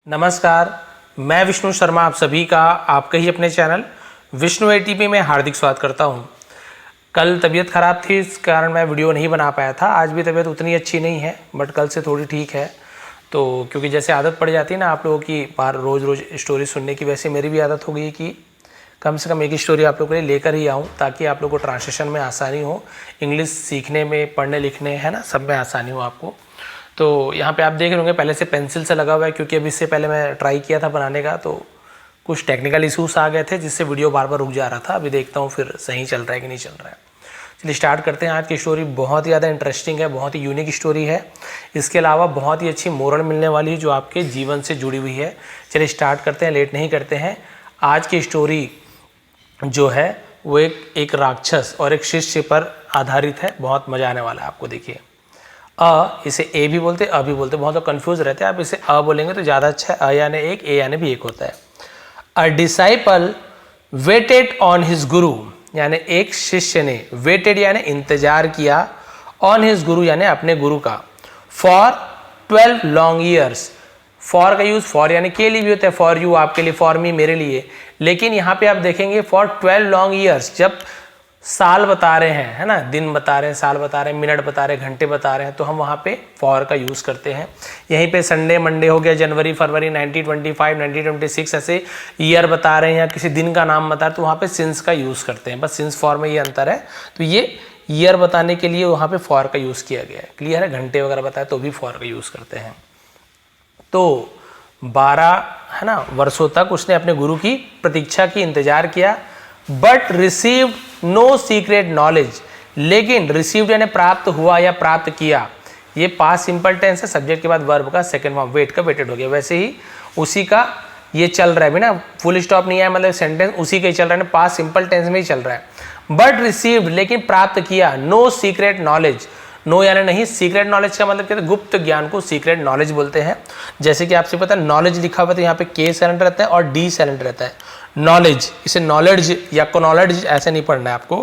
नमस्कार, मैं विष्णु शर्मा आप सभी का आपके ही अपने चैनल विष्णु एटीपी में हार्दिक स्वागत करता हूं। कल तबीयत ख़राब थी, इस कारण मैं वीडियो नहीं बना पाया था। आज भी तबीयत उतनी अच्छी नहीं है, बट कल से थोड़ी ठीक है। तो क्योंकि जैसे आदत पड़ जाती है ना आप लोगों की बार रोज़ रोज़ स्टोरी सुनने की, वैसे मेरी भी आदत हो गई कि कम से कम एक ही स्टोरी आप लोगों के लिए लेकर ही आऊँ, ताकि आप लोगों को ट्रांसलेशन में आसानी हो, इंग्लिश सीखने में, पढ़ने लिखने, है ना, सब में आसानी हो आपको। तो यहाँ पे आप देख रहे होंगे पहले से पेंसिल से लगा हुआ है, क्योंकि अभी इससे पहले मैं ट्राई किया था बनाने का, तो कुछ टेक्निकल इश्यूज आ गए थे जिससे वीडियो बार बार रुक जा रहा था। अभी देखता हूँ फिर सही चल रहा है कि नहीं चल रहा है। चलिए स्टार्ट करते हैं। आज की स्टोरी बहुत ही ज़्यादा इंटरेस्टिंग है, बहुत ही यूनिक स्टोरी है। इसके अलावा बहुत ही अच्छी मोरल मिलने वाली है जो आपके जीवन से जुड़ी हुई है। चलिए स्टार्ट करते हैं, लेट नहीं करते हैं। आज की स्टोरी जो है वो एक राक्षस और एक शिष्य पर आधारित है। बहुत मज़ा आने वाला है आपको। देखिए, इसे ए भी बोलते, भी बोलते, बहुत लोग कन्फ्यूज रहते हैं। आप इसे बोलेंगे तो ज़्यादा अच्छा है। यानी एक, ए यानी भी एक होता है। A disciple waited on his guru, यानी एक शिष्य ने, वेटेड यानी इंतजार किया, ऑन हिज गुरु यानी अपने गुरु का, फॉर 12 लॉन्ग ईयर्स। फॉर का यूज फॉर यानी के लिए भी होता है, फॉर यू आपके लिए, फॉर मी मेरे लिए। लेकिन यहाँ पे आप देखेंगे फॉर 12 लॉन्ग ईयर्स, जब साल बता रहे हैं, है ना, दिन बता रहे हैं, साल बता रहे हैं, मिनट बता रहे हैं, घंटे बता रहे हैं, तो हम वहाँ पे फॉर का यूज़ करते हैं। यहीं पे संडे मंडे हो गया, जनवरी फरवरी 1925 1926 ऐसे ईयर बता रहे हैं या किसी दिन का नाम बता रहे हैं, तो वहाँ पे सिंस का यूज़ करते हैं। बस सिंस फॉर में ये अंतर है। तो ये ईयर बताने के लिए वहाँ पे फॉर का यूज़ किया गया है। क्लियर है? घंटे वगैरह बताए तो भी फॉर का यूज़ करते हैं। तो 12 है ना वर्षों तक उसने अपने गुरु की प्रतीक्षा की, इंतजार किया। But receive no secret knowledge, लेकिन रिसीव्ड यानी प्राप्त हुआ या प्राप्त किया। ये पास्ट सिंपल टेंस है, सब्जेक्ट के बाद वर्ब का सेकंड फॉर्म, वेट का वेटेड हो गया। वैसे ही उसी का ये चल रहा है भी ना, फुल स्टॉप नहीं है, मतलब सेंटेंस उसी का ही चल रहा है, पास्ट सिंपल टेंस में ही चल रहा है। बट रिसीव्ड लेकिन प्राप्त किया, नो सीक्रेट नॉलेज। नो यानी नहीं, सीक्रेट नॉलेज का मतलब क्या है? गुप्त ज्ञान को सीक्रेट नॉलेज बोलते हैं। जैसे कि आपसे पता है नॉलेज लिखा हुआ है तो यहाँ पे के साइलेंट रहता है और डी साइलेंट रहता है। नॉलेज, इसे नॉलेज या नॉलेज ऐसे नहीं पढ़ना है आपको।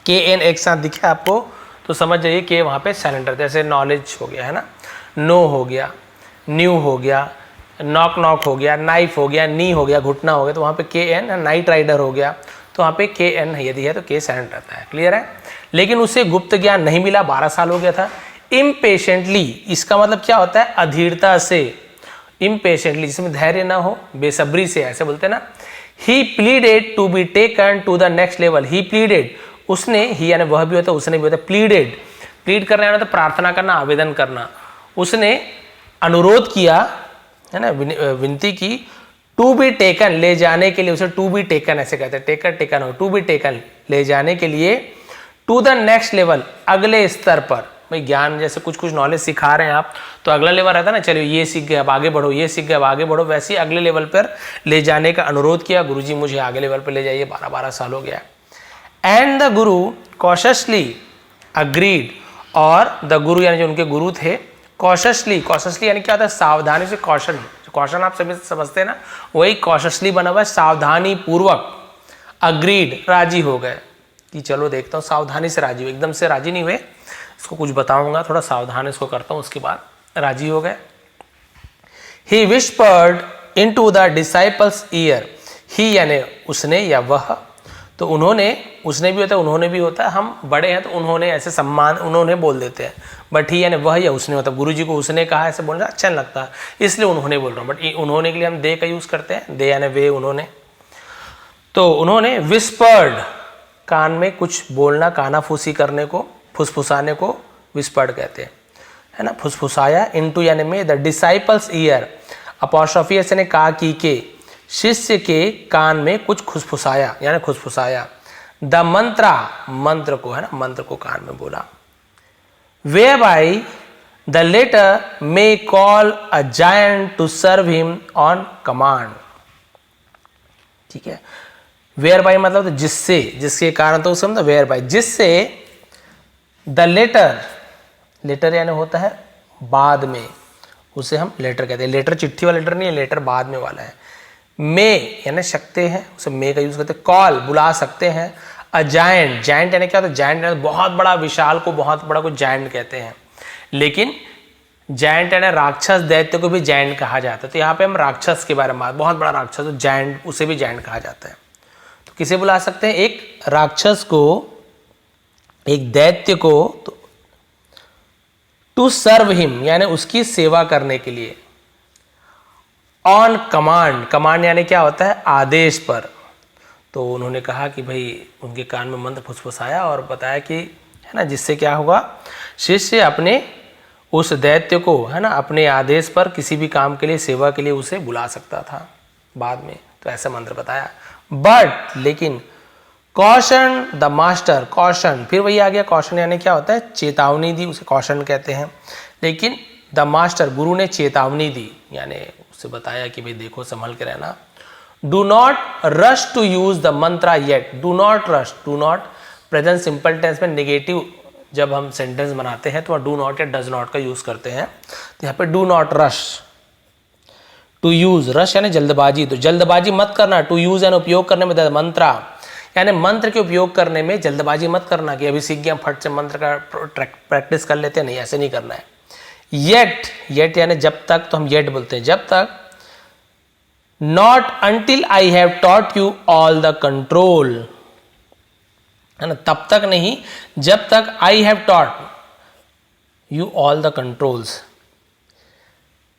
के एन एक साथ दिखे आपको तो समझ जाइए कि वहाँ पे साइलेंट रहता है। जैसे नॉलेज हो गया, है ना, नो हो गया, न्यू हो गया, नॉक नॉक हो गया, नाइफ हो गया, नी हो गया, घुटना हो गया, तो वहाँ पे के एन। नाइट राइडर हो गया तो वहाँ पे के एन यदि है तो के साइलेंट रहता है। क्लियर है? लेकिन उसे गुप्त ज्ञान नहीं मिला, 12 साल हो गया था। इम्पेशेंटली, इसका मतलब क्या होता है? अधीरता से। इम्पेशेंटली जिसमें धैर्य ना हो, बेसब्री से, ऐसे बोलते हैं ना। He pleaded to be taken to the next level. He pleaded, उसने, ही यानी वह भी होता है, उसने भी होता है। प्लीडेड, प्लीड करना यानी तो प्रार्थना करना, आवेदन करना। उसने अनुरोध किया, है ना, विनती की, टू बी टेकन, ले जाने के लिए। उसे टू बी टेकन ऐसे कहते हैं, टेकर टेकन हो, टू बी टेकन, ले जाने के लिए, टू द नेक्स्ट लेवल, अगले स्तर पर। भाई ज्ञान जैसे कुछ कुछ नॉलेज सिखा रहे हैं आप, तो अगला लेवल रहता है ना, चलिए ये सीख गए अब आगे बढ़ो, ये सीख गए अब आगे बढ़ो, वैसे ही अगले लेवल पर ले जाने का अनुरोध किया। गुरुजी मुझे आगे लेवल पर ले जाइए, 12 साल हो गया। एंड द गुरु कॉशसली अग्रीड, और द गुरु यानी जो उनके गुरु थे, कॉशसली, कॉशसली यानी क्या होता है? सावधानी से। कॉशन, कॉशन आप सभी समझते हैं ना, वही कॉशसली बना हुआ है, सावधानी पूर्वक। अग्रीड, राजी हो गए कि चलो देखता हूँ, सावधानी से राजी हुए, एकदम से राजी नहीं हुए, इसको कुछ बताऊंगा, थोड़ा सावधान इसको करता हूँ, उसके बाद राजी हो गए। He whispered into the disciples ear. He यानी उसने या वह, तो उन्होंने, उसने भी होता है, उन्होंने भी होता है। हम बड़े हैं तो उन्होंने ऐसे सम्मान, उन्होंने बोल देते हैं। बट ही यानी वह या उसने होता है। गुरु जी को उसने कहा, ऐसे बोलना अच्छा नहीं लगता, इसलिए उन्होंने बोल रहा हूँ। बट उन्होंने के लिए हम दे का यूज करते हैं, दे यानी वे, उन्होंने। तो उन्होंने विस्पर्ड, कान में कुछ बोलना, कानाफूसी करने को, फुसफुसाने को विस्पर्ड कहते हैं, है ना, फुसफुसाया। इनटू यानी में, द डिसाइपल्स ईयर, अपॉस्ट्रोफी ऐसे ने कहा कि के, शिष्य के कान में कुछ खुसफुसाया यानी खुसफुसाया। द मंत्रा, मंत्र को, है ना, मंत्र को कान में बोला। Way by the latter may call a giant to serve him on command. ठीक है, वेयर बाई मतलब जिससे, जिसके कारण, तो समझो वेयर बाई, जिससे। द लेटर, लेटर यानी होता है बाद में, उसे हम लेटर कहते हैं। लेटर चिट्ठी वाला लेटर नहीं है, लेटर बाद में वाला है। मे यानी सकते हैं, उसे मे का यूज करते हैं। कॉल, बुला सकते हैं। अ जायंट, जायंट यानी क्या होता है? जायंट यानी बहुत बड़ा, विशाल को बहुत बड़ा को जायंट कहते हैं। लेकिन जायंट यानी राक्षस, दैत्य को भी जायंट कहा जाता है। तो यहाँ पे हम राक्षस के बारे में, बहुत बड़ा राक्षस तो जायंट, उसे भी जायंट कहा जाता है। तो किसे बुला सकते हैं? एक राक्षस को, एक दैत्य को, तो टू सर्व हिम यानी उसकी सेवा करने के लिए, ऑन कमांड, कमांड यानी क्या होता है? आदेश पर। तो उन्होंने कहा कि भाई, उनके कान में मंत्र फुसफुसाया और बताया कि, है ना, जिससे क्या होगा, शिष्य अपने उस दैत्य को, है ना, अपने आदेश पर किसी भी काम के लिए, सेवा के लिए उसे बुला सकता था बाद में। तो ऐसा मंत्र बताया। बट लेकिन कॉशन द मास्टर, कॉशन, फिर वही आ गया, कॉशन यानी क्या होता है? चेतावनी दी, उसे कॉशन कहते हैं। लेकिन द मास्टर, गुरु ने चेतावनी दी, यानी उसे बताया कि भाई देखो, संभल के रहना। Do not rush to use the mantra yet, do not rush, do not present simple tense में नेगेटिव जब हम सेंटेंस बनाते हैं तो डू नॉट या डज नॉट का यूज करते हैं। तो यहाँ पे do not rush to use, rush यानी जल्दबाजी, तो जल्दबाजी मत करना। टू यूज यानी उपयोग करने में, मंत्रा यानी मंत्र के उपयोग करने में जल्दबाजी मत करना कि अभी सीख गया फट से मंत्र का प्रैक्टिस कर लेते हैं, नहीं, ऐसे नहीं करना है। येट, येट यानी जब तक, तो हम येट बोलते हैं जब तक। Not until I have taught you all the control, है ना, तब तक नहीं जब तक I have taught you all the controls.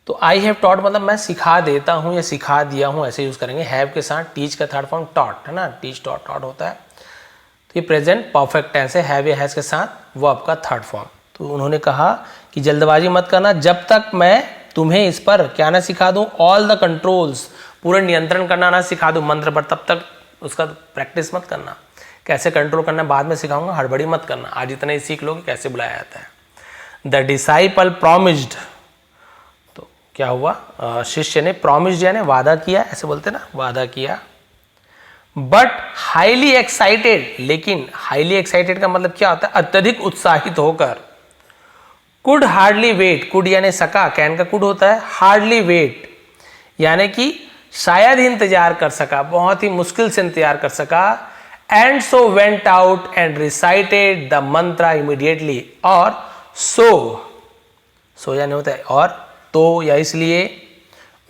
तो आई हैव टॉट मतलब मैं सिखा देता हूं या सिखा दिया हूं, ऐसे यूज करेंगे। हैव के साथ टीच का थर्ड फॉर्म टॉट, है ना, टीच टॉट, टॉट होता है। तो ये प्रेजेंट परफेक्ट टेंस है, हैव या हैज के साथ वर्ब का थर्ड फॉर्म। तो उन्होंने कहा कि जल्दबाजी मत करना जब तक मैं तुम्हें इस पर क्या ना सिखा दूं, ऑल द कंट्रोल्स, पूरे नियंत्रण करना ना सिखा दूं मंत्र पर, तब तक उसका प्रैक्टिस मत करना। कैसे कंट्रोल करना बाद में सिखाऊंगा, हड़बड़ी मत करना, आज इतना ही सीख लो कि कैसे बुलाया जाता है। द डिसाइपल प्रॉमिस्ड, तो क्या हुआ, शिष्य ने, प्रॉमिस्ड यानी वादा किया, ऐसे बोलते ना, वादा किया। बट हाईली एक्साइटेड, लेकिन हाईली एक्साइटेड का मतलब क्या होता है? अत्यधिक उत्साहित होकर। कुड हार्डली वेट, कुड यानी सका, कैन का कुड होता है, हार्डली वेट यानी कि शायद ही इंतजार कर सका, बहुत ही मुश्किल से इंतजार कर सका। And so went out and recited the Mantra immediately, और सो यानी होता है और, तो या इसलिए,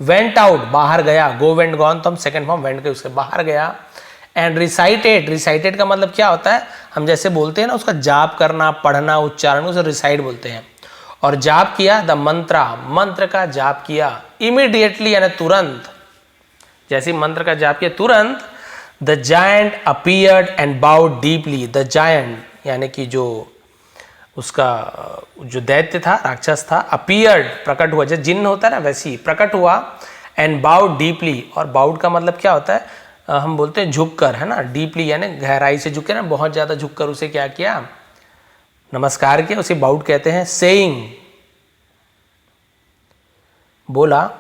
वेंट आउट बाहर गया, गो वेंट गॉन, तो हम सेकेंड फॉर्म वेंट के उसके बाहर गया। एंड रिसाइटेड, रिसाइटेड का मतलब क्या होता है? हम जैसे बोलते हैं ना, उसका जाप करना, पढ़ना, उच्चारण, उसे रिसाइट बोलते हैं। और जाप किया, द मंत्रा, मंत्र का जाप किया। इमीडिएटली यानी तुरंत, जैसे मंत्र का जाप किया तुरंत। The giant appeared and bowed deeply, the giant यानी कि जो उसका जो दैत्य था, राक्षस था, अपीयर्ड प्रकट हुआ, जैसे जिन्न होता है ना वैसे ही प्रकट हुआ। एंड बाउड डीपली, और बाउड का मतलब क्या होता है? हम बोलते हैं झुककर, है ना, डीपली यानी गहराई से झुक के ना, बहुत ज्यादा झुककर उसे क्या किया? नमस्कार किया, उसे बाउड कहते हैं। सेइंग, बोला,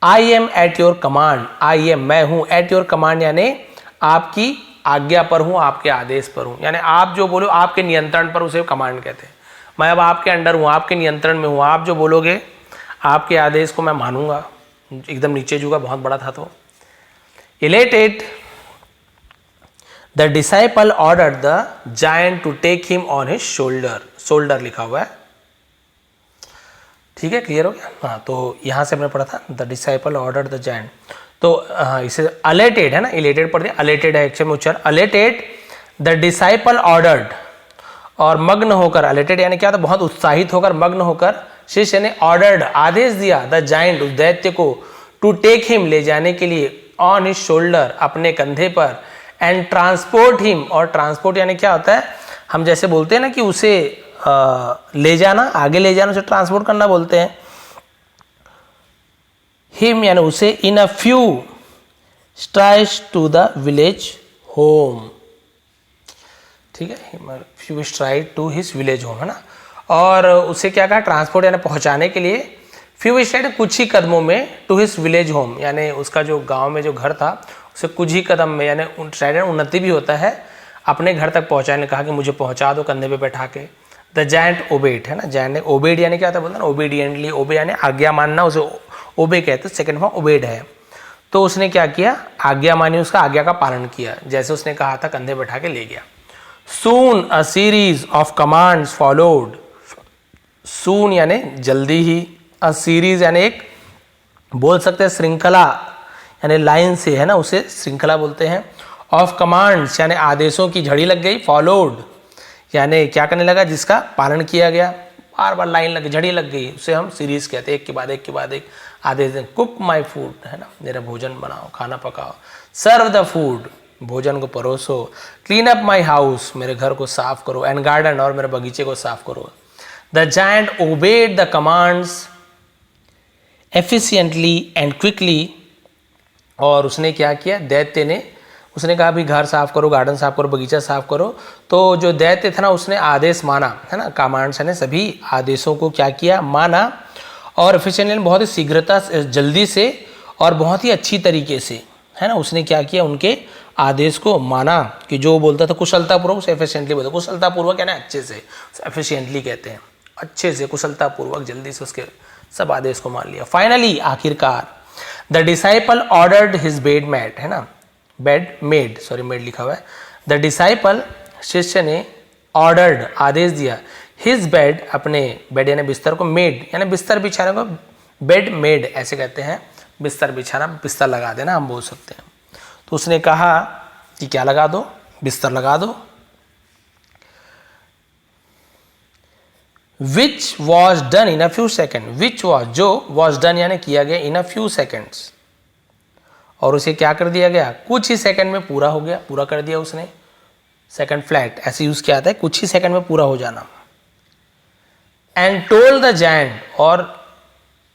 I am at your command, I am मैं हूं, एट योर कमांड यानी आपकी आज्ञा पर हूं, आपके आदेश पर हूं, यानी आप जो बोलो आपके नियंत्रण पर, उसे कमांड कहते हैं। मैं अब आपके अंडर हूं, आपके नियंत्रण में हूं, आप जो बोलोगे आपके आदेश को मैं मानूंगा। एकदम नीचे झुका, बहुत बड़ा था। तो elated the disciple order the giant to take him on his shoulder, shoulder लिखा हुआ है, ठीक है, क्लियर हो गया। हाँ, तो यहां से हमने पढ़ा था the disciple order the giant. तो इसे अलेटेड है ना, इलेटेड पढ़ दिया, अलेटेड है एक्चुअल में उच्चारण। अलेटेड द डिसाइपल ऑर्डर्ड, और मग्न होकर, अलेटेड यानी क्या था? बहुत उत्साहित होकर, मग्न होकर, शिष्य ने ऑर्डर्ड आदेश दिया, द जायंट उस दैत्य को, टू टेक हिम ले जाने के लिए, ऑन हिज शोल्डर अपने कंधे पर, एंड ट्रांसपोर्ट हिम, और ट्रांसपोर्ट यानी क्या होता है? हम जैसे बोलते हैं ना कि उसे ले जाना, आगे ले जाना, उसे ट्रांसपोर्ट करना बोलते हैं। हिम यानी उसे, in a few strides to the village home, ठीक है, few stride to his village home, है ना। और उसे क्या कहा? ट्रांसपोर्ट यानी पहुंचाने के लिए, फ्यू स्ट्राइड कुछ ही कदमों में, टू हिज विलेज होम यानी उसका जो गांव में जो घर था उसे कुछ ही कदम में, यानी स्ट्राइड उन्नति भी होता है, अपने घर तक पहुंचाने, कहा कि मुझे पहुंचा दो कंधे पे बैठा के। द जायंट ओबेड, है ना, जायंट ने ओबेड यानी क्या होता है? बोलते हैं ओबीडियंटली, ओबे यानी आज्ञा मानना, उसे ओबे कहते हैं, सेकंड फॉर्म ओबेड है। तो उसने क्या किया? आज्ञा मानी, उसका आज्ञा का पालन किया, जैसे उसने कहा था कंधे बैठा के ले गया। Soon a series of commands followed, soon यानी जल्दी ही, अ सीरीज यानी एक बोल सकते हैं श्रृंखला यानी लाइन से, है ना, उसे श्रृंखला बोलते हैं। ऑफ कमांड्स यानी आदेशों की झड़ी लग गई। फॉलोड यानी क्या करने लगा, जिसका पालन किया गया, बार बार लाइन लग झड़ी लग गई, उसे हम सीरीज कहते हैं, एक के बाद एक के बाद एक आदेश दें। कुक माई फूड, है ना, मेरा भोजन बनाओ, खाना पकाओ। सर्व द फूड, भोजन को परोसो। क्लीन अप माई हाउस, मेरे घर को साफ करो। एंड गार्डन, और मेरे बगीचे को साफ करो। The giant obeyed the commands efficiently and quickly, और उसने क्या किया, दैत्य ने, उसने कहा भी घर साफ करो, गार्डन साफ करो, बगीचा साफ करो। तो जो दैत्य था ना, उसने आदेश माना, है ना, कमांड्स ने सभी आदेशों को क्या किया, माना, और एफिशिएंटली बहुत ही शीघ्रता, जल्दी से और बहुत ही अच्छी तरीके से, है ना, उसने क्या किया, उनके आदेश को माना। कि जो बोलता था कुशलतापूर्वक, उसे एफिशिएंटली बोलते। कुशलतापूर्वक यानी अच्छे से, एफिशिएंटली कहते हैं, अच्छे से, कुशलतापूर्वक, जल्दी से उसके सब आदेश को मान लिया। फाइनली, आखिरकार, the disciple ordered his bed mat, है ना, बेड मेड, सॉरी मेड लिखा हुआ है। द डिसाइपल, शिष्य ने, ऑर्डर्ड आदेश दिया, हिज बेड, अपने बेड यानी बिस्तर को, मेड यानी बिस्तर बिछाने को, बेड मेड ऐसे कहते हैं, बिस्तर बिछाना, बिस्तर लगा देना हम बोल सकते हैं। तो उसने कहा कि क्या लगा दो, बिस्तर लगा दो। Which was done in a few second, which was, जो, वॉज डन यानी किया गया, इन अ फ्यू सेकेंड्स, और उसे क्या कर दिया गया, कुछ ही सेकंड में पूरा हो गया, पूरा कर दिया उसने। सेकंड फ्लैट ऐसे यूज किया जाता है, कुछ ही सेकंड में पूरा हो जाना। एंड टोल्ड द जायंट, और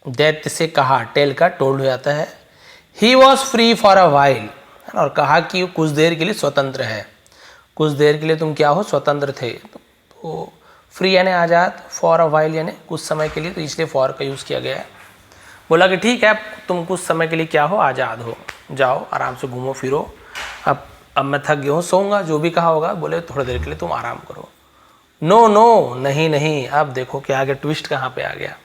दैत्य से कहा, टेल का टोल्ड हो जाता है। He was free for a while, और कहा कि कुछ देर के लिए स्वतंत्र है, कुछ देर के लिए तुम क्या हो, स्वतंत्र थे। तो फ्री यानी आज़ाद, फॉर अ वाइल यानी कुछ समय के लिए, तो इसलिए फॉर का यूज़ किया गया है। बोला कि ठीक है, तुम कुछ समय के लिए क्या हो, आज़ाद हो, जाओ आराम से घूमो फिरो, अब मैं थक गया हूँ, सोऊंगा, जो भी कहा होगा। बोले थोड़ी देर के लिए तुम आराम करो। नो नो, नहीं नहीं, अब देखो क्या आगे ट्विस्ट कहाँ पे आ गया।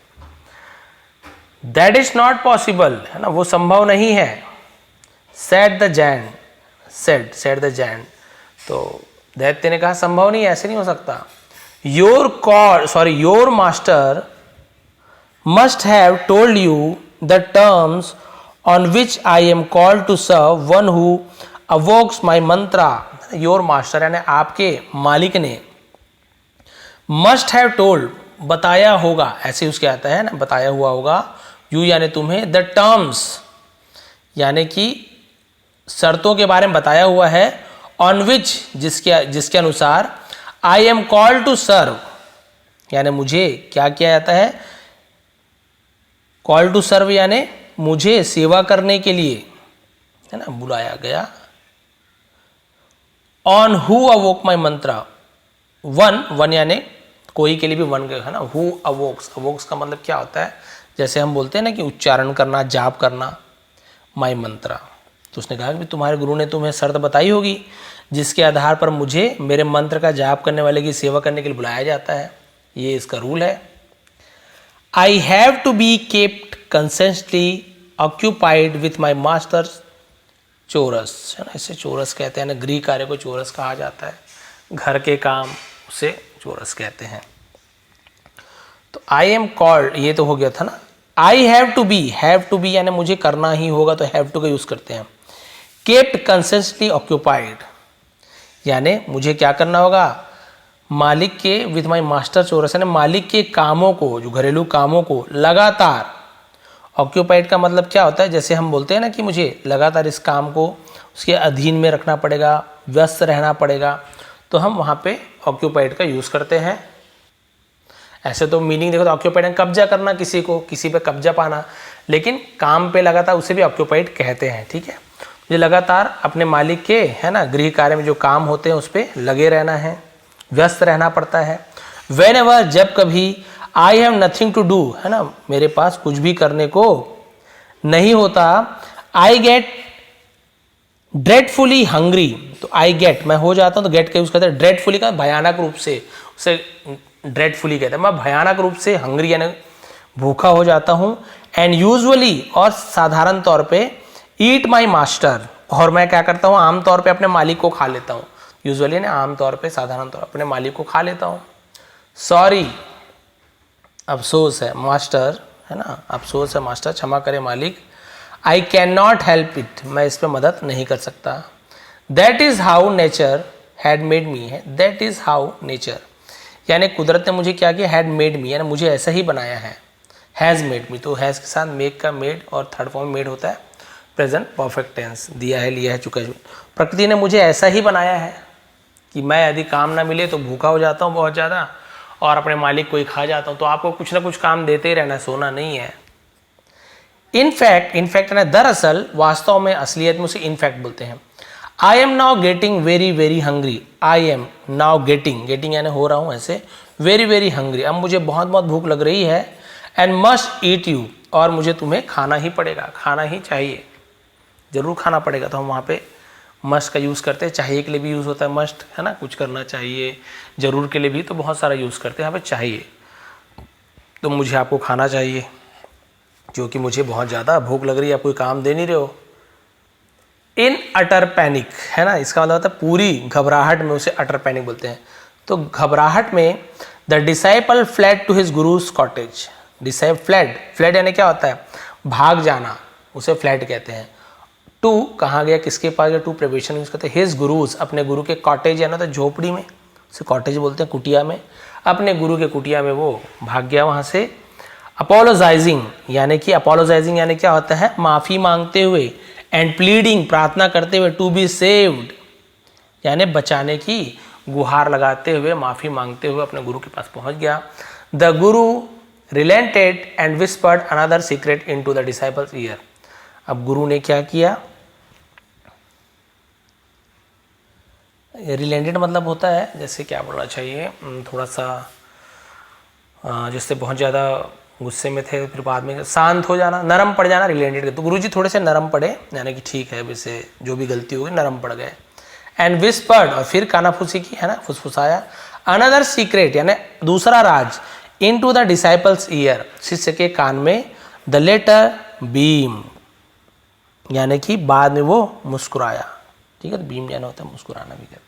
दैट इज नॉट पॉसिबल, है ना, वो संभव नहीं है। Said the giant, said the giant, तो दैत्य ने कहा संभव नहीं, ऐसे नहीं हो सकता। Your master must have told you the terms on which I am called to serve one who evokes my mantra. Your master यानी आपके मालिक ने, must have told बताया होगा, ऐसे उसके आता है ना, बताया हुआ होगा, you यानी तुम्हें, the terms यानी कि शर्तों के बारे में बताया हुआ है, on which जिसके अनुसार I am called to serve यानी मुझे क्या किया जाता है, कॉल टू सर्व यानी मुझे सेवा करने के लिए, है ना, बुलाया गया। On who अवोक my Mantra, one यानी कोई के लिए भी वन, है ना, हु अवोक्स, अवोक्स का मतलब क्या होता है, जैसे हम बोलते हैं ना कि उच्चारण करना, जाप करना, माई मंत्रा। तो उसने कहा कि तुम्हारे गुरु ने तुम्हें शर्त बताई होगी जिसके आधार पर मुझे मेरे मंत्र का जाप करने वाले की सेवा करने के लिए बुलाया जाता है, ये इसका रूल है। I have to be kept constantly occupied with my master's chores, है ना, इसे चोरस कहते हैं ना, गृह कार्य को चोरस कहा जाता है, घर के काम उसे चोरस कहते हैं। तो I am called, ये तो हो गया था ना। I have to be यानी मुझे करना ही होगा, तो have to का यूज करते हैं। kept constantly occupied यानी मुझे क्या करना होगा, मालिक के, विथ माई मास्टर चोरस यानी मालिक के कामों को, जो घरेलू कामों को लगातार, ऑक्यूपाइड का मतलब क्या होता है, जैसे हम बोलते हैं ना कि मुझे लगातार इस काम को उसके अधीन में रखना पड़ेगा, व्यस्त रहना पड़ेगा, तो हम वहाँ पे ऑक्यूपाइड का यूज़ करते हैं। ऐसे तो मीनिंग देखो तो ऑक्यूपाइड कब्जा करना, किसी को, किसी पे कब्जा पाना, लेकिन काम पे लगातार उसे भी ऑक्यूपाइड कहते हैं, ठीक है। मुझे लगातार अपने मालिक के, है ना, गृह कार्य में जो काम होते हैं उस पर लगे रहना है, व्यस्त रहना पड़ता है। Whenever, जब कभी, I have nothing to do, है ना, मेरे पास कुछ भी करने को नहीं होता, I get dreadfully hungry, तो I get, मैं हो जाता हूँ, तो get का यूज करते हैं। dreadfully का भयानक रूप से, उसे dreadfully कहते हैं, मैं भयानक रूप से hungry यानी भूखा हो जाता हूँ। and usually, और साधारण तौर पे, eat my master, और मैं क्या करता हूँ, आमतौर पे अपने मालिक को खा लेता हूँ। यूजुअली ना, आमतौर पे, साधारण तौर अपने मालिक को खा लेता हूँ। सॉरी, अफसोस है मास्टर, है ना, अफसोस है मास्टर, क्षमा करें मालिक। I can not help it, मैं इस पर मदद नहीं कर सकता। That is how nature had made me है, दैट इज़ हाउ नेचर यानी कुदरत ने मुझे क्या किया, हैड मेड मी यानी मुझे ऐसा ही बनाया है। हैज़ मेड मी, तो हैज़ के साथ मेक का मेड और थर्ड फॉर्म मेड होता है प्रेजेंट परफेक्ट टेंस, दिया है, लिया है, चुका है। प्रकृति ने मुझे ऐसा ही बनाया है कि मैं यदि काम ना मिले तो भूखा हो जाता हूँ बहुत ज़्यादा और अपने मालिक को ही खा जाता हूँ। तो आपको कुछ ना कुछ काम देते ही रहना, सोना नहीं है। इनफैक्ट ना दरअसल, वास्तव में, असलियत में उसे इनफैक्ट बोलते हैं। I am now getting very very hungry, I am now getting यानी हो रहा हूँ ऐसे, वेरी वेरी हंग्री, अब मुझे बहुत बहुत भूख लग रही है। एंड मस्ट ईट यू, और मुझे तुम्हें खाना ही पड़ेगा, खाना ही चाहिए, ज़रूर खाना पड़ेगा। तो हम वहाँ पे मस्ट का यूज़ करते हैं, चाहिए के लिए भी यूज़ होता है मस्ट, है ना, कुछ करना चाहिए, ज़रूर के लिए भी तो बहुत सारा यूज़ करते हैं यहाँ पे चाहिए। तो मुझे आपको खाना चाहिए क्योंकि मुझे बहुत ज़्यादा भूख लग रही है, आप कोई काम दे नहीं रहे हो। इन अटर पैनिक, है ना, इसका मतलब होता है पूरी घबराहट में, उसे अटर पैनिक बोलते हैं। तो घबराहट में the disciple fled to his guru's cottage, fled यानी क्या होता है, भाग जाना, उसे फ्लैड कहते हैं। टू कहाँ गया, किसके पास गया, टू प्रिपरेशन यूज करते हैं। हिज गुरुज, अपने गुरु के, कॉटेज यानी तो झोपड़ी में, उसे कॉटेज बोलते हैं, कुटिया में, अपने गुरु के कुटिया में वो भाग गया वहाँ से। अपोलोजाइजिंग यानी क्या होता है, माफ़ी मांगते हुए, एंड प्लीडिंग प्रार्थना करते हुए, टू बी सेव्ड यानी बचाने की गुहार लगाते हुए, माफ़ी मांगते हुए अपने गुरु के पास पहुंच गया। The guru relented and whispered another secret into the disciples ear, अब गुरु ने क्या किया, रिलेंटेड मतलब होता है, जैसे क्या बोलना चाहिए, थोड़ा सा जिससे बहुत ज़्यादा गुस्से में थे फिर बाद में शांत हो जाना, नरम पड़ जाना, रिलेटेड। तो गुरुजी थोड़े से नरम पड़े, यानी कि ठीक है, वैसे जो भी गलती होगी नरम पड़ गए। एंड विस्पर्ड, और फिर कानाफूसी की, है ना, फुसफुसाया। अनदर सीक्रेट यानी दूसरा राज, इनटू द डिसाइपल्स ईयर, शिष्य के कान में। द लेटर बीम यानी कि बाद में वो मुस्कुराया, ठीक है, बीम यानी होता है मुस्कुराना भी है।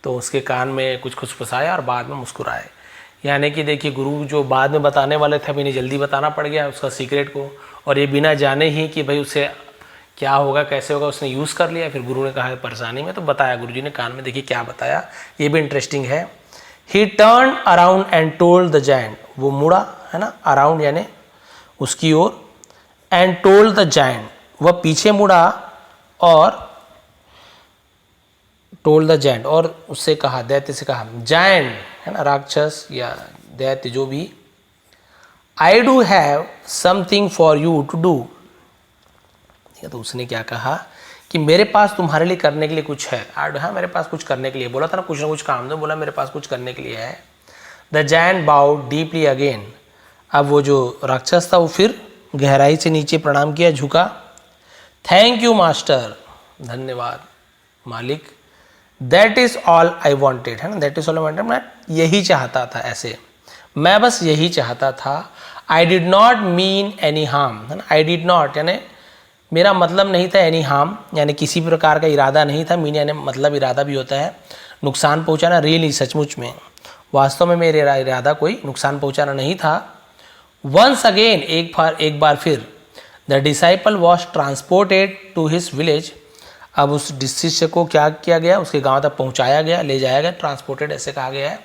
तो उसके कान में कुछ फुसफुसाया और बाद में मुस्कुराए, यानी कि देखिए गुरु जो बाद में बताने वाले थे, अभी इन्हें जल्दी बताना पड़ गया उसका सीक्रेट को, और ये बिना जाने ही कि भाई उसे क्या होगा कैसे होगा उसने यूज़ कर लिया। फिर गुरु ने कहा परेशानी में, तो बताया गुरुजी ने कान में, देखिए क्या बताया, ये भी इंटरेस्टिंग है। ही turn around and told the giant, वो मुड़ा, है ना, अराउंड यानी उसकी ओर, एंड टोल्ड द जायंट, वह पीछे मुड़ा और टोल्ड द जायंट, और उससे कहा, दैत्य से कहा, जायंट है ना, राक्षस या दैत्य जो भी, I do have something for you to do, ठीक है। तो उसने क्या कहा कि मेरे पास तुम्हारे लिए करने के लिए कुछ है, आई डू, हाँ मेरे पास कुछ करने के लिए, बोला था ना कुछ काम दो, बोला मेरे पास कुछ करने के लिए है। The giant bowed deeply again, अब वो जो राक्षस था वो फिर गहराई से नीचे प्रणाम किया, झुका। थैंक यू मास्टर, धन्यवाद मालिक। That is all I wanted, है ना, that is all I wanted, मैं यही चाहता था, ऐसे मैं बस यही चाहता था। I did not mean any harm, है ना, आई डिड नॉट यानी मेरा मतलब नहीं था, एनी हार्म यानी किसी प्रकार का इरादा नहीं था, मीन यानी मतलब इरादा भी होता है नुकसान पहुंचाना, रियली सचमुच में, वास्तव में मेरा इरादा कोई नुकसान पहुंचाना नहीं था। वंस अगेन, एक बार फिर, the disciple was transported to his village, अब उस शिष्य को क्या किया गया, उसके गांव तक पहुंचाया गया, ले जाया गया, ट्रांसपोर्टेड ऐसे कहा गया है।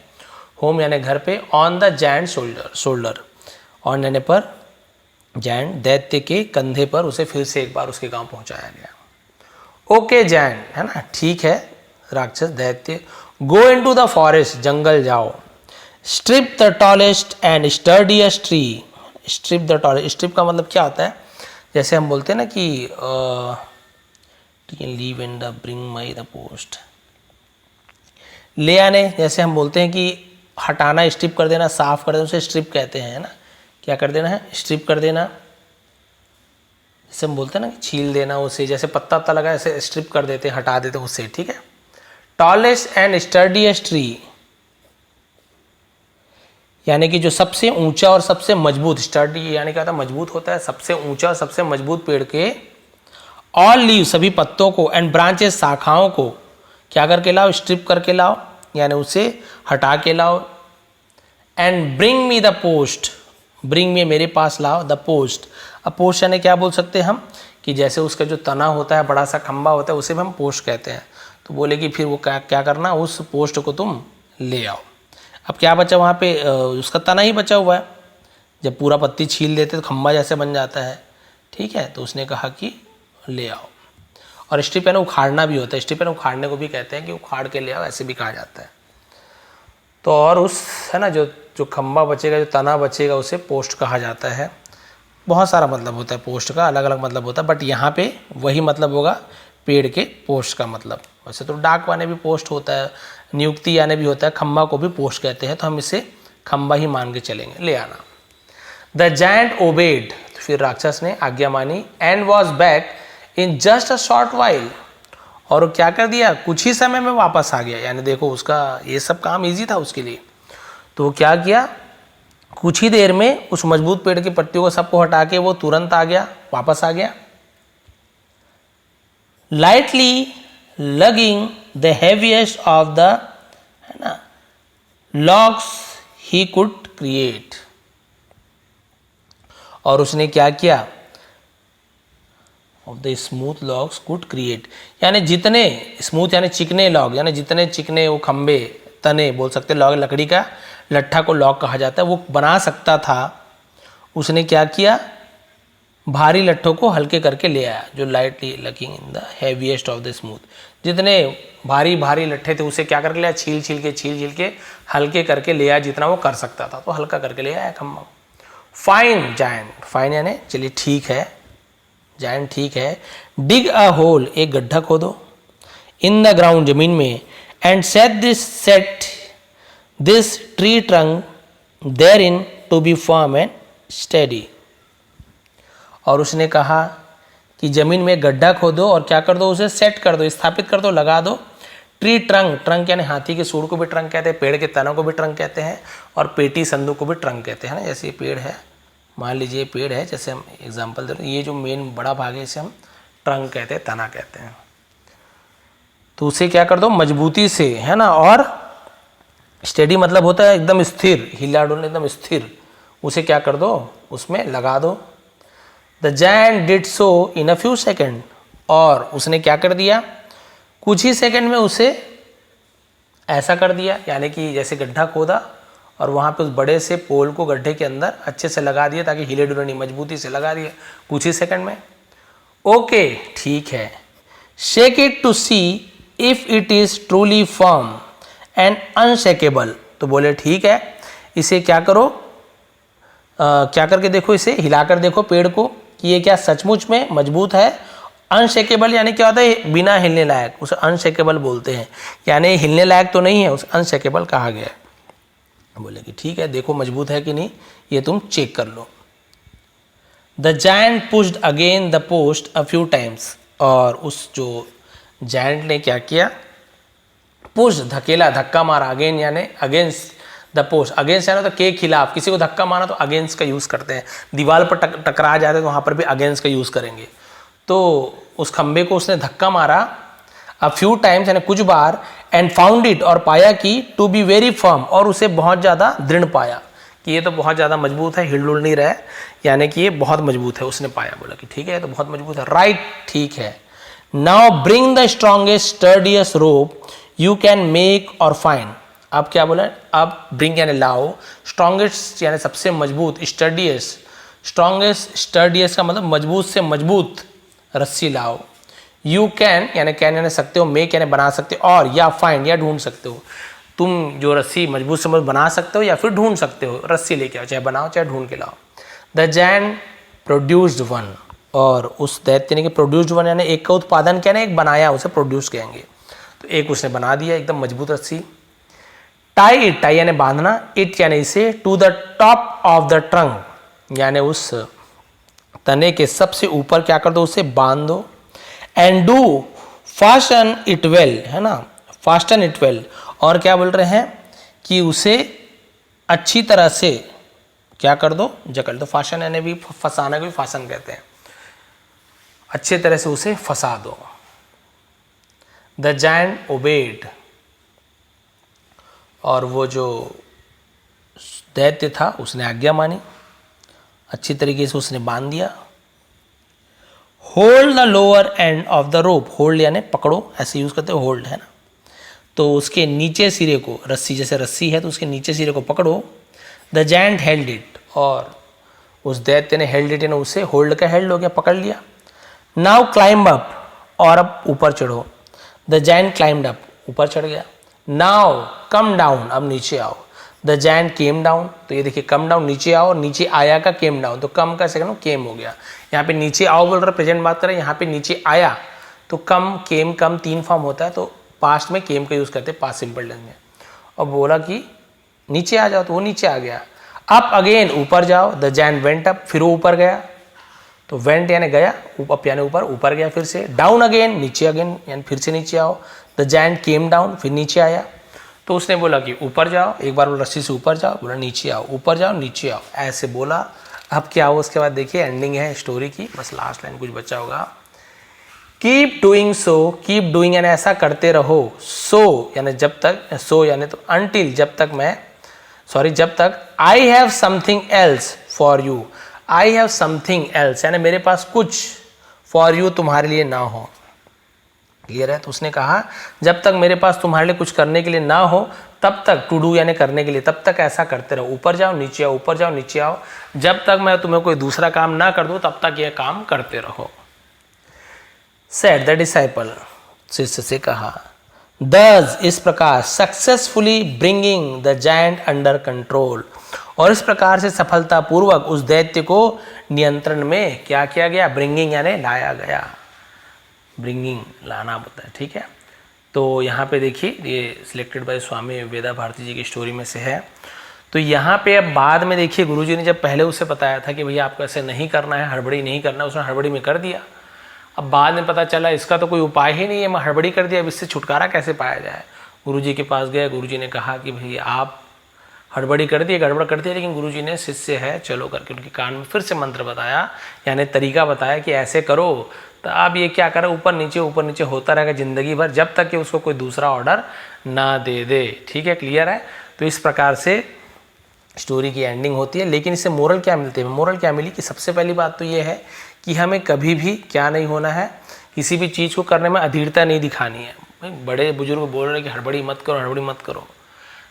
होम यानी घर पे, on the giant shoulder, on यानी पर, जायंट दैत्य के कंधे पर उसे फिर से एक बार उसके गांव पहुंचाया गया। ओके जायंट, है ना, ठीक है राक्षस दैत्य, गो इनटू द फॉरेस्ट, जंगल जाओ। Strip the tallest and sturdiest tree, strip the tallest, strip का मतलब क्या होता है, जैसे हम बोलते हैं ना कि leave and bring my the post, ले आने, जैसे हम बोलते हैं कि हटाना, स्ट्रिप कर देना, साफ कर देना, उसे स्ट्रिप कहते हैं, है ना, क्या कर देना है, स्ट्रिप कर देना, जैसे हम बोलते हैं ना कि छील देना उसे, जैसे पत्ता वत्ता लगा ऐसे स्ट्रिप कर देते हैं, हटा देते हैं उससे, ठीक है। टॉलेस्ट एंड स्टर्डिएस्ट ट्री यानी कि जो सबसे ऊंचा और सबसे मजबूत, स्टर्डी यानी क्या होता है, मजबूत होता है, सबसे ऊंचा और सबसे मजबूत पेड़ के ऑल लीव, सभी पत्तों को, एंड ब्रांचेस, शाखाओं को क्या करके लाओ, स्ट्रिप करके लाओ यानी उसे हटा के लाओ। And bring me the post, bring में मेरे पास लाओ द पोस्ट। अब पोस्ट यानी क्या बोल सकते हैं हम कि जैसे उसका जो तना होता है, बड़ा सा खंबा होता है, उसे भी हम पोस्ट कहते हैं। तो बोले कि फिर वो क्या करना, उस पोस्ट को तुम ले आओ। अब क्या बचा वहाँ पे, उसका तना ही बचा हुआ है। जब पूरा पत्ती छील देते तो खंबा जैसे बन जाता है, ठीक है। तो उसने कहा कि ले आओ। और स्ट्रिप यानी उखाड़ना भी होता है, स्ट्रिप यानी उखाड़ने को भी कहते हैं कि उखाड़ के ले आओ, ऐसे भी कहा जाता है। तो और उस है ना जो खंबा बचेगा, जो तना बचेगा, उसे पोस्ट कहा जाता है। बहुत सारा मतलब होता है पोस्ट का, अलग अलग मतलब होता है, बट यहाँ पे वही मतलब होगा पेड़ के पोस्ट का मतलब। वैसे तो डाक वाने भी पोस्ट होता है, नियुक्ति यानी भी होता है, खंबा को भी पोस्ट कहते हैं, तो हम इसे खंबा ही मान के चलेंगे। ले आना। द जायंट ओबेड, फिर राक्षस ने आज्ञा मानी, and was back in just a short while, और वो क्या कर दिया, कुछ ही समय में वापस आ गया। यानी देखो उसका ये सब काम इजी था उसके लिए। तो वो क्या किया, कुछ ही देर में उस मजबूत पेड़ की पत्तियों को सबको हटा के वो तुरंत आ गया, वापस आ गया। Lightly logging the heaviest of the है ना लॉग्स ही कुड क्रिएट, और उसने क्या किया, of the smooth logs could create, यानी जितने स्मूथ यानी चिकने लॉग, यानी जितने चिकने वो खंबे, तने बोल सकते, लॉग लकड़ी का लट्ठा को लॉग कहा जाता है, वो बना सकता था। उसने क्या किया, भारी लट्ठों को हल्के करके ले आया। जो lightly logging in the heaviest of the smooth, जितने भारी भारी लट्ठे थे उसे क्या करके लिया, छील छील के हल्के करके ले आया, जितना वो कर सकता था, तो हल्का करके ले आया खम्भा। फाइन जायंट, फाइन यानी चलिए ठीक है, जायंट ठीक है। डिग अ होल, एक गड्ढा खोदो, इन द ग्राउंड, जमीन में, and set this tree trunk there in to be firm and steady, और उसने कहा कि जमीन में गड्ढा खोदो और क्या कर दो, उसे सेट कर दो, स्थापित कर दो, लगा दो। ट्री ट्रंक, ट्रंक यानी हाथी के सूंड को भी ट्रंक कहते हैं, पेड़ के तनों को भी ट्रंक कहते हैं, और पेटी संदू को भी ट्रंक कहते हैं ना। जैसे ये पेड़ है, मान लीजिए पेड़ है, जैसे हम एग्जांपल दे रहे हैं, ये जो मेन बड़ा भाग है इसे हम ट्रंक कहते हैं, तना कहते हैं। तो उसे क्या कर दो, मजबूती से, है ना, और स्टेडी मतलब होता है एकदम स्थिर, हिला डुलना एकदम स्थिर, उसे क्या कर दो, उसमें लगा दो। The giant did so in a few second, और उसने क्या कर दिया, कुछ ही सेकंड में उसे ऐसा कर दिया, यानी कि जैसे गड्ढा खोदा और वहाँ पे उस बड़े से पोल को गड्ढे के अंदर अच्छे से लगा दिया, ताकि हिले डुले नहीं, मजबूती से लगा दिया कुछ ही सेकंड में। ओके ठीक है। Shake it to see if it is truly firm and unshakable, तो बोले ठीक है, इसे क्या करो, क्या करके देखो, इसे हिलाकर देखो पेड़ को कि ये क्या सचमुच में मजबूत है। अनशेकेबल यानी क्या होता है, बिना हिलने लायक, उसे अनशेकेबल बोलते हैं, यानी हिलने लायक तो नहीं है, उसे अनशेकेबल कहा गया है। बोले कि ठीक है, देखो मजबूत है कि नहीं, ये तुम चेक कर लो। The giant pushed again the post a few times, और उस जो जायंट ने क्या किया, पुश, धकेला, धक्का मारा, अगेन यानी अगेंस्ट द पोस्ट, अगेंस्ट यानी तो के खिलाफ, किसी को धक्का मारा तो अगेंस्ट का यूज़ करते हैं, दीवार पर टकरा जाते हैं तो वहाँ पर भी अगेंस्ट का यूज़ करेंगे। तो उस खंबे को उसने धक्का मारा अ फ्यू टाइम्स यानी कुछ बार, एंड फाउंड इट, और पाया कि टू बी वेरी फर्म, और उसे बहुत ज़्यादा दृढ़ पाया कि ये तो बहुत ज़्यादा मजबूत है, हिल डुल नहीं रहा है, यानी कि ये बहुत मजबूत है, उसने पाया। बोला कि ठीक है, तो बहुत मजबूत है। राइट ठीक है। Now bring the strongest sturdiest rope you can make or find. अब क्या बोला, अब ब्रिंग यानी लाओ, स्ट्रॉन्गेस्ट यानी सबसे मजबूत, स्टर्डियस्ट, स्ट्रॉन्गेस्ट स्टर्डियस्ट का मतलब मजबूत से मजबूत रस्सी लाओ। यू कैन यानी सकते हो, मेक यानी बना सकते हो, और या फाइंड या ढूंढ सकते हो। तुम जो रस्सी मजबूत से मजबूत बना सकते हो या फिर ढूंढ सकते हो, रस्सी लेके आओ, चाहे बनाओ चाहे ढूंढ के लाओ। द जायंट प्रोड्यूस्ड वन, और उस दैत्य ने प्रोड्यूस्ड वन यानी एक का उत्पादन क्या, एक बनाया, उसे प्रोड्यूस कहेंगे। तो एक उसने बना दिया एकदम मजबूत रस्सी। टाई इट, टाई यानी बांधना, इट यानी इसे, to the top of the trunk यानी उस तने के सबसे ऊपर क्या कर दो, उसे बांध दो। And do fasten it well, है ना, फास्टन इट वेल, और क्या बोल रहे हैं कि उसे अच्छी तरह से क्या कर दो, जकड़ दो। फास्टन यानी भी फंसाना को भी फासन कहते हैं, अच्छे तरह से उसे फंसा दो। द जायंट ओबेड, और वो जो दैत्य था उसने आज्ञा मानी। अच्छी तरीके से उसने बांध दिया। Hold the lower end of the rope, hold यानी पकड़ो, ऐसे यूज करते हो होल्ड, है ना। तो उसके नीचे सिरे को, रस्सी जैसे रस्सी है तो उसके नीचे सिरे को पकड़ो। द जायंट हेल्ड इट, और उस दैत्य ने हेल्ड इट ने उसे, होल्ड का हेल्ड हो गया, पकड़ लिया। नाउ क्लाइंब अप, और अब ऊपर चढ़ो। द जायंट क्लाइंब्ड अप, ऊपर चढ़ गया। नाउ कम डाउन, अब नीचे आओ। द जायंट केम डाउन, तो ये देखिए कम डाउन नीचे आओ, और नीचे आया का केम डाउन, तो कम का सेकंड केम हो गया। यहाँ पे नीचे आओ बोल रहा, प्रेजेंट बात करें, यहाँ पे नीचे आया तो कम, केम, कम 3 फॉर्म होता है, तो पास्ट में केम का यूज करते हैं, पास्ट सिंपल टेंस में। और बोला कि नीचे आ जाओ, तो वो नीचे आ गया। अप अगेन, ऊपर जाओ। द जायंट वेंट अप, फिर वो ऊपर गया, तो वेंट यानी गया, अप यानी ऊपर, ऊपर गया फिर से। डाउन अगेन, नीचे अगेन यानी फिर से नीचे आओ। द जायंट केम डाउन, फिर नीचे आया। तो उसने बोला कि ऊपर जाओ, एक बार बोला रस्सी से ऊपर जाओ, बोला नीचे आओ, ऊपर जाओ नीचे आओ, ऐसे बोला। अब क्या हो उसके बाद देखिए, एंडिंग है स्टोरी की, बस लास्ट लाइन कुछ बचा होगा। Keep doing so, keep doing यानी ऐसा करते रहो, सो यानी जब तक, सो यानी तो अनटिल, जब तक मैं, सॉरी जब तक, I have something else for you, I have something else यानी मेरे पास कुछ, फॉर यू तुम्हारे लिए ना हो। क्लियर है। तो उसने कहा जब तक मेरे पास तुम्हारे लिए कुछ करने के लिए ना हो तब तक, टू डू यानी करने के लिए, तब तक ऐसा करते रहो, ऊपर जाओ नीचे आओ, ऊपर जाओ नीचे आओ, जब तक मैं तुम्हें कोई दूसरा काम ना कर दूं तब तक यह काम करते रहो। सेड द डिसाइपल, शिष्य से कहा, दस इस प्रकार, successfully bringing the giant under control, और इस प्रकार से सफलतापूर्वक उस दैत्य को नियंत्रण में क्या किया गया, ब्रिंगिंग यानी लाया गया, ब्रिंगिंग लाना होता है, ठीक है। तो यहाँ पे देखिए ये सिलेक्टेड बाय स्वामी वेदा भारती जी की स्टोरी में से है। तो यहाँ पे अब बाद में देखिए गुरुजी ने जब पहले उसे बताया था कि भैया आपको ऐसे नहीं करना है, हड़बड़ी नहीं करना, उसने हड़बड़ी में कर दिया। अब बाद में पता चला इसका तो कोई उपाय ही नहीं है, मैं हड़बड़ी कर दिया, अब इससे छुटकारा कैसे पाया जाए। गुरुजी के पास गए, गुरुजी ने कहा कि भैया आप हड़बड़ी कर दिए, गड़बड़ कर दिए, लेकिन गुरुजी ने शिष्य है चलो करके उनके कान में फिर से मंत्र बताया, यानी तरीका बताया कि ऐसे करो। तो अब ये क्या करे, ऊपर नीचे होता रहेगा ज़िंदगी भर, जब तक कि उसको कोई दूसरा ऑर्डर ना दे दे, ठीक है, क्लियर है। तो इस प्रकार से स्टोरी की एंडिंग होती है। लेकिन इससे मोरल क्या मिलती है, मोरल क्या मिली कि सबसे पहली बात तो ये है कि हमें कभी भी क्या नहीं होना है, किसी भी चीज़ को करने में अधीरता नहीं दिखानी है। बड़े बुजुर्ग बोल रहे हैं कि हड़बड़ी मत करो, हड़बड़ी मत करो,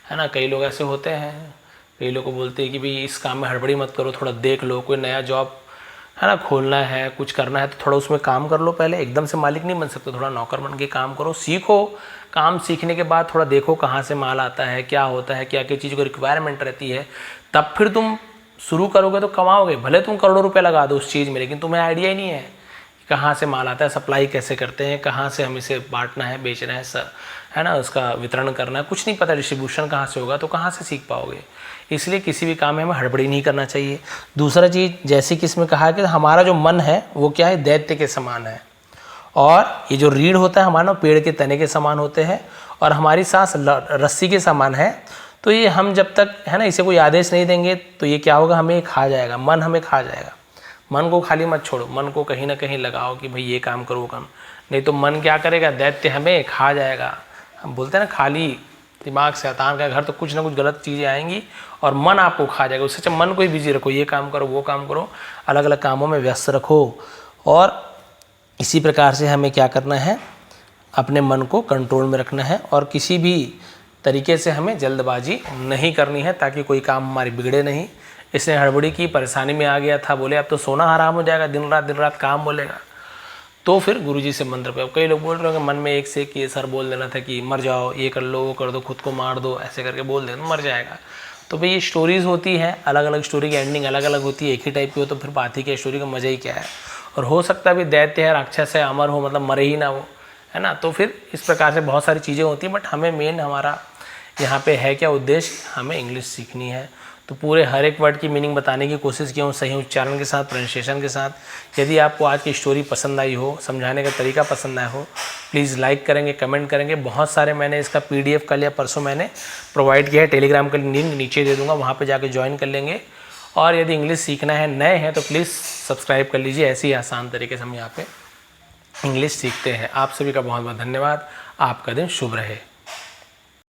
है ना। कई लोग ऐसे होते हैं, कई लोग को बोलते हैं कि भाई इस काम में हड़बड़ी मत करो, थोड़ा देख लो, कोई नया जॉब है ना खोलना है, कुछ करना है तो थोड़ा उसमें काम कर लो पहले, एकदम से मालिक नहीं बन सकते, थोड़ा नौकर बन के काम करो, सीखो। काम सीखने के बाद थोड़ा देखो कहाँ से माल आता है, क्या होता है, क्या क्या चीज़ को रिक्वायरमेंट रहती है, तब फिर तुम शुरू करोगे तो कमाओगे। भले तुम करोड़ों रुपए लगा दो उस चीज़ में, लेकिन तुम्हें आइडिया ही नहीं है कहाँ से माल आता है, सप्लाई कैसे करते हैं, कहाँ से हम इसे बांटना है, बेचना है, है ना, उसका वितरण करना है, कुछ नहीं पता, डिस्ट्रीब्यूशन कहाँ से होगा, तो कहाँ से सीख पाओगे। इसलिए किसी भी काम में हमें हड़बड़ी नहीं करना चाहिए। दूसरा चीज़, जैसे कि इसमें कहा कि हमारा जो मन है वो क्या है, दैत्य के समान है, और ये जो रीढ़ होता है हमारा पेड़ के तने के समान होते हैं, और हमारी सांस रस्सी के समान है। तो ये हम जब तक है ना इसे कोई आदेश नहीं देंगे तो ये क्या होगा, हमें खा जाएगा, मन हमें खा जाएगा। मन को खाली मत छोड़ो, मन को कहीं ना कहीं लगाओ कि भाई ये काम करो वो काम, नहीं तो मन क्या करेगा, दैत्य हमें खा जाएगा। हम बोलते हैं ना खाली दिमाग शैतान का घर, तो कुछ ना कुछ गलत चीज़ें आएंगी और मन आपको खा जाएगा। उससे अच्छा मन को ही बिजी रखो, ये काम करो वो काम करो, अलग अलग कामों में व्यस्त रखो। और इसी प्रकार से हमें क्या करना है, अपने मन को कंट्रोल में रखना है, और किसी भी तरीके से हमें जल्दबाजी नहीं करनी है ताकि कोई काम हमारी बिगड़े नहीं। इसने हड़बड़ी की, परेशानी में आ गया था, बोले अब तो सोना हराम हो जाएगा, दिन रात काम बोलेगा, तो फिर गुरुजी से मंत्र पे। कई लोग बोल रहे होंगे मन में एक से कि सर बोल देना था कि मर जाओ, ये कर लो वो कर दो, खुद को मार दो, ऐसे करके बोल दे तो मर जाएगा। तो भाई ये स्टोरीज़ होती हैं, अलग अलग स्टोरी की एंडिंग अलग अलग होती है, एक ही टाइप की हो तो फिर बात ही क्या, स्टोरी का मज़ा ही क्या है। और हो सकता है भी दैत्य है, राक्षस है, अमर हो, मतलब मरे ही ना वो, है ना। तो फिर इस प्रकार से बहुत सारी चीज़ें होती हैं, बट हमें मेन हमारा यहाँ पे है क्या उद्देश्य, हमें इंग्लिश सीखनी है। तो पूरे हर एक वर्ड की मीनिंग बताने की कोशिश की हूँ, सही उच्चारण के साथ, प्रोनाउंसिएशन के साथ। यदि आपको आज की स्टोरी पसंद आई हो, समझाने का तरीका पसंद आया हो, प्लीज़ लाइक करेंगे, कमेंट करेंगे। बहुत सारे मैंने इसका PDF कल या परसों मैंने प्रोवाइड किया है, टेलीग्राम का लिंक नीचे दे दूँगा, वहाँ पर जाके ज्वाइन कर लेंगे। और यदि इंग्लिश सीखना है, नए हैं तो प्लीज़ सब्सक्राइब कर लीजिए। ऐसे ही आसान तरीके से हम यहाँ पर इंग्लिश सीखते हैं। आप सभी का बहुत बहुत धन्यवाद। आपका दिन शुभ रहे।